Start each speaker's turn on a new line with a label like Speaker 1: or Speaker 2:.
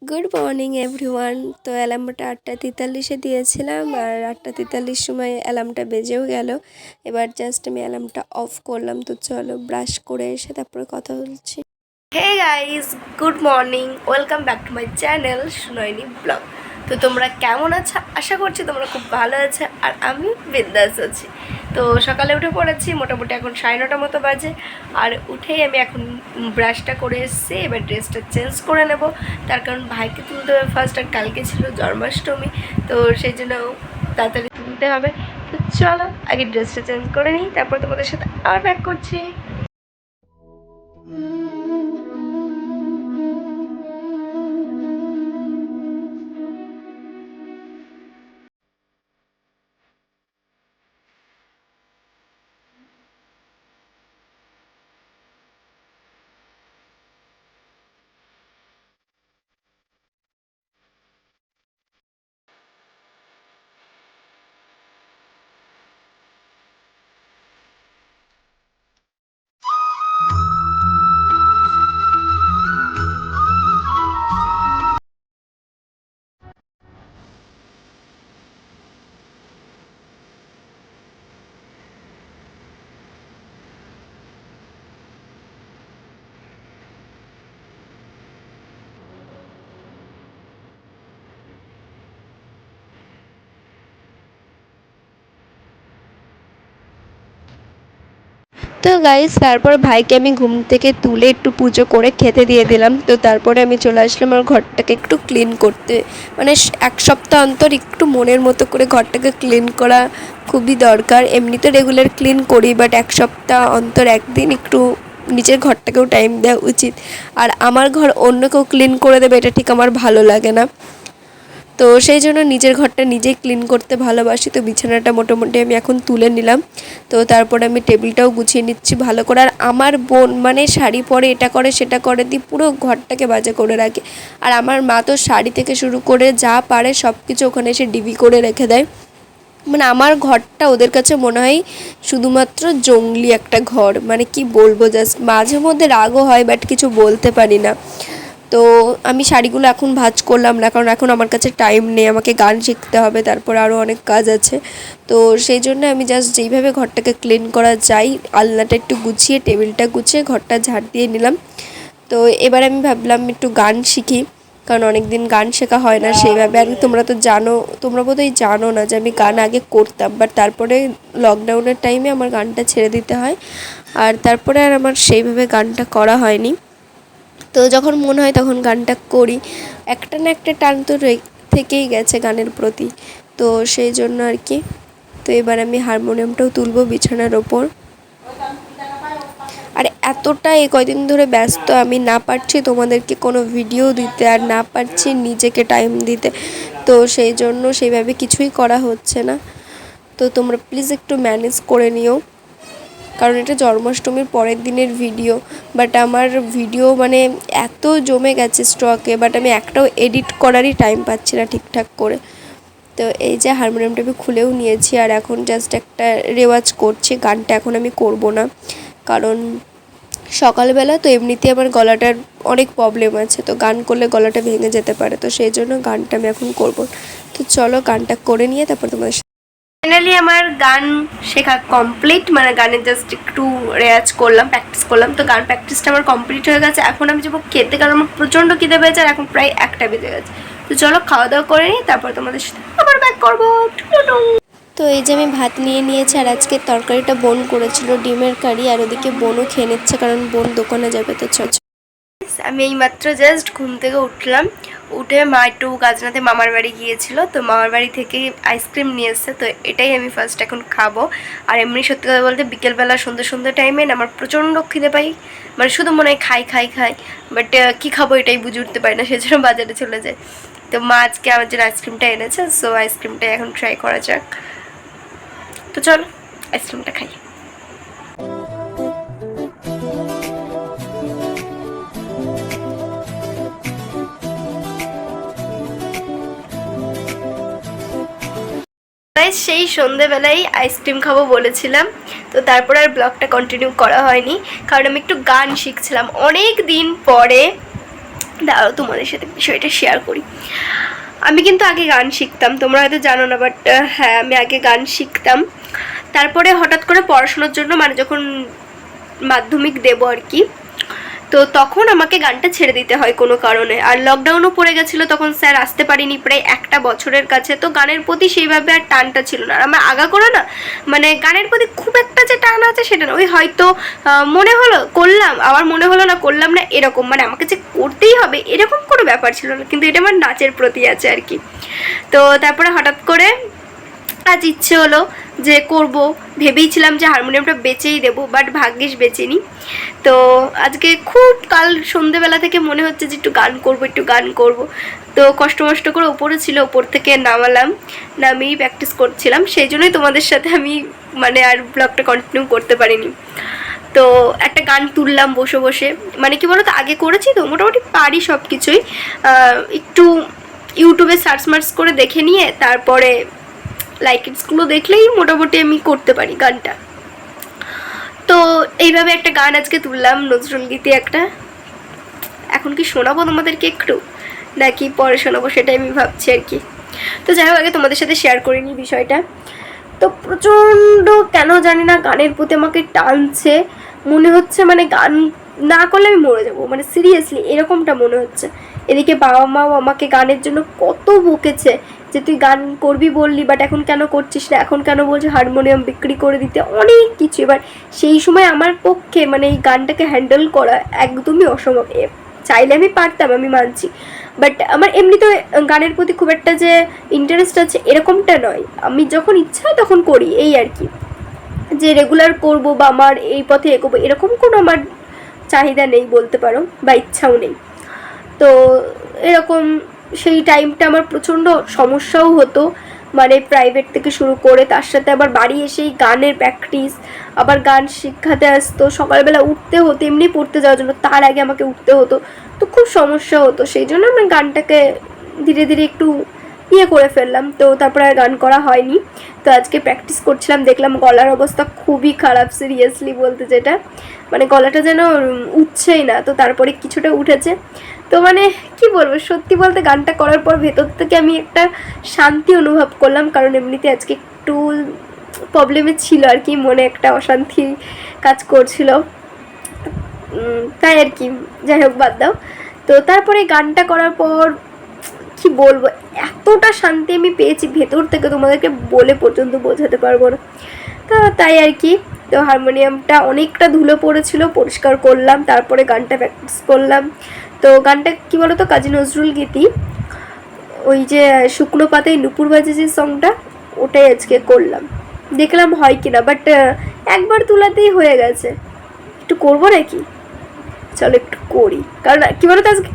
Speaker 1: Good morning everyone. তো অ্যালার্মটা 8:43-এ দিয়েছিলাম আর 8:43 সময় অ্যালার্মটা বেজেও গেল। এবার জাস্ট আমি অ্যালার্মটা অফ করলাম। তো চলো ব্রাশ করে এসে তারপরে কথা বলছি। Hey guys, good morning, welcome back to my channel Sunayani blog. তো তোমরা কেমন আছো? আশা করছি তোমরা খুব ভালো আছো আর আমি বিন্দাস আছি। তো সকালে উঠে পড়েছি, মোটামুটি এখন 9:30 মতো বাজে। আর উঠেই আমি এখন ব্রাশটা করে এসেছি। এবার ড্রেসটা চেঞ্জ করে নেব, তার কারণ ভাইকে তুলতে হবে ফার্স্ট, আর কালকে ছিল জন্মাষ্টমী, তো সেই জন্য তাড়াতাড়ি তুলতে হবে। তো চলো আগে ড্রেসটা চেঞ্জ করে নিই, তারপর তোমাদের সাথে আবার ব্যাক করছি। তো গাইস, তারপর ভাইকে আমি ঘুম থেকে তুলে একটু পুজো করে খেতে দিয়ে দিলাম। তো তারপরে আমি চলে আসলাম আমার ঘরটাকে একটু ক্লিন করতে। মানে এক সপ্তাহ অন্তর একটু মনের মতো করে ঘরটাকে ক্লিন করা খুবই দরকার। এমনি তো রেগুলার ক্লিন করি, বাট এক সপ্তাহ অন্তর একদিন একটু নিজের ঘরটাকেও টাইম দেওয়া উচিত। আর আমার ঘর অন্য কেউ ক্লিন করে দেবে এটা ঠিক আমার ভালো লাগে না। তো সেই জন্য নিজের ঘরটা নিজেই ক্লিন করতে ভালোবাসি। তো বিছানাটা মোটামুটি আমি এখন তুলে নিলাম। তো তারপর আমি টেবিলটাও গুছিয়ে নিচ্ছি ভালো করে। আর আমার বোন মানে শাড়ি পরে, এটা করে সেটা করে দিয়ে পুরো ঘরটাকে বাজে করে রাখে। আর আমার মা তো শাড়ি থেকে শুরু করে যা পারে সব কিছু ওখানে এসে ডিবি করে রেখে দেয়। মানে আমার ঘরটা ওদের কাছে মনে হয় শুধুমাত্র জঙ্গলি একটা ঘর। মানে কি বলবো, জাস্ট মাঝে মধ্যে রাগও হয়, বাট কিছু বলতে পারি না। তো আমি শাড়িগুলো এখন ভাঁজ করলাম না, কারণ এখন আমার কাছে টাইম নেই, আমাকে গান শিখতে হবে, তারপর আরও অনেক কাজ আছে। তো সেই জন্য আমি জাস্ট যেইভাবে ঘরটাকে ক্লিন করা যায়, আলনাটা একটু গুছিয়ে, টেবিলটা গুছিয়ে, ঘরটা ঝাড় দিয়ে নিলাম। তো এবার আমি ভাবলাম একটু গান শিখি, কারণ অনেক দিন গান শেখা হয় না সেইভাবে। আর তোমরা তো জানো, তোমরা বোধহয় জানো না যে আমি গান আগে করতাম, বাট তারপরে লকডাউনের টাইমে আমার গানটা ছেড়ে দিতে হয়। আর তারপরে আর আমার সেইভাবে গানটা করা হয়নি। তো যখন মনে হয় তখন গানটা করি। একটা না একটা টান তো থেকেই গেছে গানের প্রতি, তো সেই জন্য আর কি। তো এবার আমি হারমোনিয়ামটাও তুলবো বিছানার ওপর। আর এতটা এই কয়দিন ধরে ব্যস্ত, আমি না পারছি তোমাদেরকে কোনো ভিডিও দিতে, আর না পারছি নিজেকে টাইম দিতে। তো সেই জন্য সেইভাবে কিছুই করা হচ্ছে না। তো তোমরা প্লিজ একটু ম্যানেজ করে নিও, কারণ এটা জন্মাষ্টমীর পরের দিনের ভিডিও। বাট আমার ভিডিও মানে এত জমে গেছে স্টকে, বাট আমি একটাও এডিট করারই টাইম পাচ্ছি না ঠিকঠাক করে। তো এই যে হারমোনিয়ামটা আমি খুলেও নিয়েছি, আর এখন জাস্ট একটা রেওয়াজ করছি। গানটা এখন আমি করব না, কারণ সকালবেলা তো এমনিতে আমার গলাটার অনেক প্রবলেম আছে, তো গান করলে গলাটা ভেঙে যেতে পারে। তো সেই জন্য গানটা আমি এখন করব। তো চলো গানটা করে নিয়ে তারপর তোমাদের ফাইনালি আমার গান শেখা কমপ্লিট। মানে গানের জাস্ট একটু রেয়াজ করলাম, প্র্যাকটিস করলাম। তো গান প্র্যাকটিসটা আমার কমপ্লিট হয়ে গেছে। এখন আমি যাবো খেতে, কারণ আমার প্রচণ্ড খিদে পেয়েছে, আর এখন প্রায় 1টা বেজে গেছে। তো চলো খাওয়া দাওয়া করে নিই, তারপর তোমাদের সাথে আবার ব্যাক করবো। তো এই যে আমি ভাত নিয়ে নিয়েছি, আর আজকে তরকারিটা বোন করেছিল, ডিমের কারি। আর ওদিকে বোনও খেয়ে নিচ্ছে, কারণ বোন দোকানে যাবে। তো চল, আমি এই মাত্র জাস্ট ঘুম থেকে উঠলাম। উঠে মা একটু গাজনাতে মামার বাড়ি গিয়েছিল, তো মামার বাড়ি থেকে আইসক্রিম নিয়ে এসছে। তো এটাই আমি ফার্স্ট এখন খাবো। আর এমনি সত্যি কথা বলতে বিকেলবেলা সুন্দর সুন্দর টাইমে না আমার প্রচণ্ড খিদে পাই। মানে শুধু মনে হয় খাই খাই খাই, বাট কী খাবো এটাই বুঝে উঠতে পারি না, সেজন্য বাজারে চলে যায়। তো মা আজকে আমার জন্য আইসক্রিমটা এনেছে, সো আইসক্রিমটাই এখন ট্রাই করা যাক। তো চলো আইসক্রিমটা খাই। সেই সন্ধেবেলায় আইসক্রিম খাবো বলেছিলাম, তো তারপর আর ব্লগটা কন্টিনিউ করা হয়নি, কারণ আমি একটু গান শিখছিলাম অনেক দিন পরে। দাঁড়াও তোমাদের সাথে বিষয়টা শেয়ার করি। আমি কিন্তু আগে গান শিখতাম, তোমরা হয়তো জানো না, বাট হ্যাঁ আমি আগে গান শিখতাম। তারপরে হঠাৎ করে পড়াশোনার জন্য মানে যখন মাধ্যমিক দেবো আর কি, তো তখন আমাকে গানটা ছেড়ে দিতে হয় কোনো কারণে। আর লকডাউনও পড়ে গেছিলো তখন, স্যার আসতে পারিনি প্রায় একটা বছরের কাছে। তো গানের প্রতি সেইভাবে আর টানটা ছিল না। আর আমার আগা করে না মানে গানের প্রতি খুব একটা যে টান আছে সেটা না, ওই হয়তো মনে হলো করলাম, আবার মনে হলো না করলাম না, এরকম মানে আমাকে যে করতেই হবে এরকম কোনো ব্যাপার ছিল না, কিন্তু এটা আমার নাচের প্রতি আছে আর কি। তো তারপরে হঠাৎ করে আজ ইচ্ছে হলো যে করব, ভেবেইছিলাম যে হারমোনিয়ামটা বেচেই দেবো, বাট ভাগ্যিস বেচেনি। তো আজকে খুব কাল সন্ধেবেলা থেকে মনে হচ্ছে যে একটু গান করব একটু গান করব। তো কষ্ট মষ্ট করে ওপরে ছিল, ওপর থেকে নামালাম, নামিয়েই প্র্যাকটিস করছিলাম, সেই জন্যই তোমাদের সাথে আমি মানে আর ব্লগটা কন্টিনিউ করতে পারিনি। তো একটা গান তুললাম বসে বসে, মানে কি বলতো আগে করেছি তো মোটামুটি পারি সব কিছুই, একটু ইউটিউবে সার্চ মার্চ করে দেখে নিয়ে তারপরে লাইকিংসগুলো দেখলেই মোটামুটি আমি করতে পারি গানটা। তো এইভাবে একটা গান আজকে তুললাম, নজরুল গীতি একটা। এখন কি শোনাবো তোমাদেরকে একটু, নাকি পরে শোনাবো সেটাই আমি ভাবছি আর কি। তো যাই হোক আগে তোমাদের সাথে শেয়ার করে নিই বিষয়টা। তো প্রচণ্ড কেন জানি না গানের প্রতি আমাকে টানছে, মনে হচ্ছে মানে গান না করলে আমি মরে যাবো, মানে সিরিয়াসলি এরকমটা মনে হচ্ছে। এদিকে বাবা মাও আমাকে গানের জন্য কত বকেছে যে তুই গান করবি বললি বাট এখন কেন করছিস না, এখন কেন বলছে হারমোনিয়াম বিক্রি করে দিতে, অনেক কিছু। এবার সেই সময় আমার পক্ষে মানে এই গানটাকে হ্যান্ডেল করা একদমই অসম্ভব। চাইলে আমি পারতাম, আমি মানছি, বাট আমার এমনিতে গানের প্রতি খুব একটা যে ইন্টারেস্ট আছে এরকমটা নয়। আমি যখন ইচ্ছা হয় তখন করি এই আর কি, যে রেগুলার করব বা আমার এই পথে এগোবো এরকম কোনো আমার চাহিদা নেই বলতে পারো, বা ইচ্ছাও নেই। তো এরকম সেই টাইমটা আমার প্রচণ্ড সমস্যাও হতো, মানে প্রাইভেট থেকে শুরু করে তার সাথে আবার বাড়ি এসেই গানের প্র্যাকটিস, আবার গান শিখাতে আসতো, সকালবেলা উঠতে হতো এমনি পড়তে যাওয়ার জন্য, তার আগে আমাকে উঠতে হতো, তো খুব সমস্যা হতো। সেই জন্য আমি গানটাকে ধীরে ধীরে একটু করে ফেললাম। তো তারপরে আর গান করা হয়নি। তো আজকে প্র্যাকটিস করছিলাম, দেখলাম গলার অবস্থা খুবই খারাপ, সিরিয়াসলি বলতে যেটা মানে গলাটা যেন উঠছেই না। তো তারপরে কিছুটা উঠেছে। তো মানে কি বলবো, সত্যি বলতে গানটা করার পর ভেতর থেকে আমি একটা শান্তি অনুভব করলাম, কারণ এমনিতে আজকে একটু প্রবলেমে ছিল আর কি, মনে একটা অশান্তি কাজ করছিল, তাই আর কি। যাই হোক বাদ দাও। তো তারপরে গানটা করার পর কি বলবো, এতটা শান্তি আমি পেয়েছি ভেতর থেকে তোমাদেরকে বলে পর্যন্ত বোঝাতে পারবো না। তো তাই আর কি। তো হারমোনিয়ামটা অনেকটা ধুলো পড়েছিল, পরিষ্কার করলাম, তারপরে গানটা প্র্যাকটিস করলাম। তো গানটা কি বলতো কাজী নজরুল গীতি, ওই যে শুকনো পাতায় নুপুর বাজে যে সংটা, ওটাই আজকে করলাম, দেখলাম হয় কিনা, বাট একবার তোলাতেই হয়ে গেছে। একটু করবো নাকি, চলো একটু করি, কারণ কি বলতো আজকে